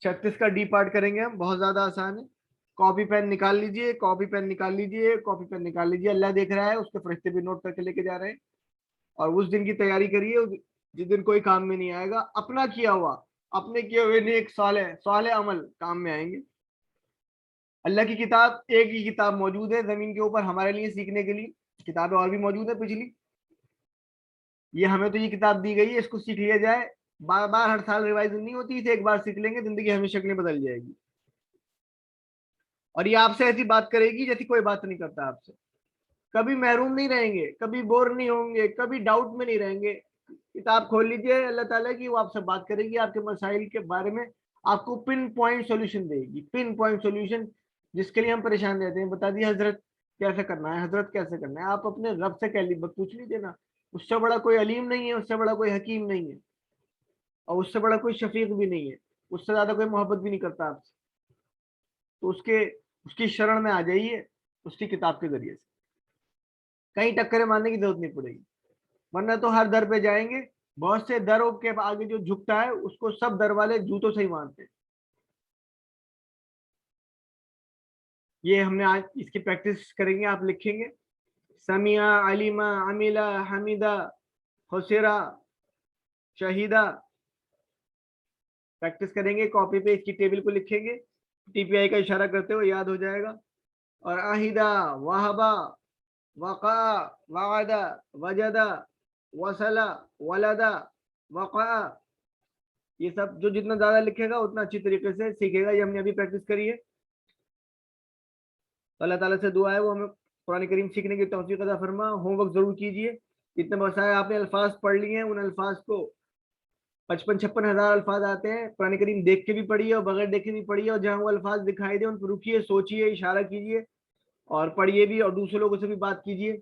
36 کا D part करेंगे हम, बहुत ज्यादा आसान है। कॉपी पेन निकाल लीजिए, कॉपी पेन निकाल लीजिए, कॉपी पेन निकाल लीजिए। अल्लाह देख रहा है, उसके फरिश्ते भी नोट करके लेके जा रहे हैं। और उस दिन की तैयारी करिए जिस दिन कोई काम में नहीं आएगा। अपना किया हुआ, अपने किए हुए नेक साले साले अमल काम में आएंगे। अल्लाह की किताब, एक ही किताब मौजूद है जमीन के ऊपर हमारे लिए सीखने के लिए। किताबें और भी मौजूद है पिछली, ये हमें तो ये किताब दी गई है, इसको सीख लिया जाए। बार बार हर साल रिवाइज नहीं होती, इसे एक बार सीख लेंगे जिंदगी हमेशा के लिए बदल जाएगी। और ये आपसे ऐसी बात करेगी जैसी कोई बात नहीं करता आपसे। कभी महरूम नहीं रहेंगे, कभी बोर नहीं होंगे, कभी डाउट में नहीं रहेंगे। किताब खोल लीजिए अल्लाह ताला की, वो आपसे बात करेगी आपके मसाइल के बारे में, आपको पिन पॉइंट सोल्यूशन देगी, पिन पॉइंट सोल्यूशन। जिसके लिए हम परेशान रहते हैं, बता दिए हजरत कैसे करना है, हजरत कैसे करना है। आप अपने रब से कह लीजिए, पूछ लीजिए ना। उससे बड़ा कोई अलीम नहीं है, उससे बड़ा कोई हकीम नहीं है, और उससे बड़ा कोई शफीक भी नहीं है, उससे ज्यादा कोई मोहब्बत भी नहीं करता आपसे। तो उसके उसकी शरण में आ जाइए, उसकी किताब के जरिए से। कहीं टक्करें मारने की जरूरत नहीं पड़ेगी, वरना तो हर दर पे जाएंगे। बहुत से दरों के आगे जो झुकता है उसको सब दर वाले जूतों से ही मारते हैं। ये हमने आज इसकी प्रैक्टिस करेंगे, आप लिखेंगे समिया, अलीमा, अमीला, हमीदा, हुसैरा, शहीदा। प्रैक्टिस करेंगे, कॉपी पे इसकी टेबल को लिखेंगे, टीपीआई का इशारा करते हुए याद हो जाएगा। और आहिदा, वाहबा, वक़ा, वादा, वजदा, वसला, वलदा, वक़ा। ये सब जो जितना ज्यादा लिखेगा उतना अच्छी तरीके से सीखेगा। ये हमने अभी प्रैक्टिस करी है। तो अल्लाह ताला से दुआ है वो हमें कुरान करीम सीखने की तौफीक अता फरमा। होमवर्क जरूर कीजिए। इतने बहुत सारे आपने अल्फाज पढ़ लिए हैं, उन अल्फाज को 55-56 हजार अल्फाज आते हैं। कुरान करीम देख के भी पढ़िए और बगैर देखे भी पढ़िए, और जहाँ वो अल्फाज दिखाई दे उन पर रुकिए, सोचिए, इशारा कीजिए और पढ़िए भी, और दूसरे लोगों से भी बात कीजिए।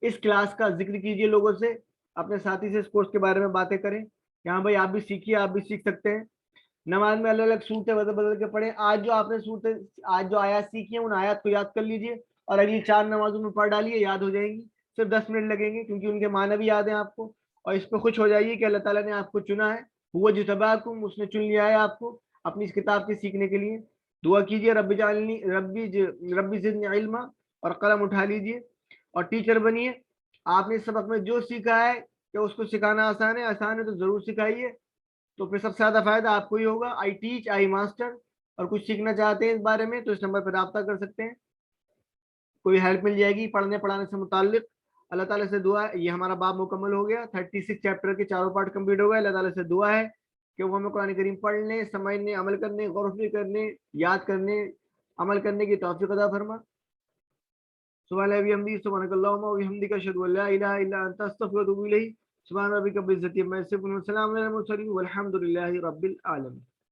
इस क्लास का जिक्र कीजिए लोगों से, अपने साथी से इस कोर्स के बारे में बातें करें कि हाँ भाई आप भी सीखिए, आप भी सीख सकते हैं। नमाज में अलग अलग सूरतें बदल बदल के पढ़े। आज जो आपने सूरतें, आज जो आयत सीखी है उन आयत को याद कर लीजिए और अगली 4 नमाजों में पढ़ डालिए, याद हो जाएंगी। सिर्फ 10 मिनट लगेंगे क्योंकि उनके माना भी याद है आपको। और इस पर खुश हो जाइए कि अल्लाह ताला ने आपको चुना है, हुआ जितबाकुम, उसने चुन लिया है आपको अपनी इस किताब के सीखने के लिए। दुआ कीजिए रब्बी जालनी रब्बी ज़िदनी इल्मा, और कलम उठा लीजिए और टीचर बनिए। आपने इस सबक में जो सीखा है, क्या उसको सिखाना आसान है? आसान है तो जरूर सिखाइए, तो फिर सबसे ज्यादा फायदा आपको ही होगा। I teach, I master. और कुछ सीखना चाहते हैं इस बारे में तो इस नंबर पर रब्ता कर सकते हैं, कोई हेल्प मिल जाएगी पढ़ने पढ़ाने से मुताल्लिक। अल्लाह ताला से दुआ है, ये हमारा बाब मुकम्मल हो गया, 36 चैप्टर के चारों पार्ट कंप्लीट हो गए। अल्लाह ताला से दुआ है कि वो हमें कुरान करीम पढ़ने, समझने, अमल करने, गौर व फिक्र करने, याद करने, अमल करने की तौफीक अता फरमा। सुभान अल्लाह बिहम्दी, सुभानकल्लाहुम्मा व बिहम्दिका, अशहदु अल्ला इलाहा इल्ला अंता, अस्तगफिरुका व अतूबु इलैक। सुभान रब्बिका रब्बिल इज्जति अम्मा यसिफून, व सलामुन अलल मुरसलीन, वल्हम्दुलिल्लाहि रब्बिल आलमीन।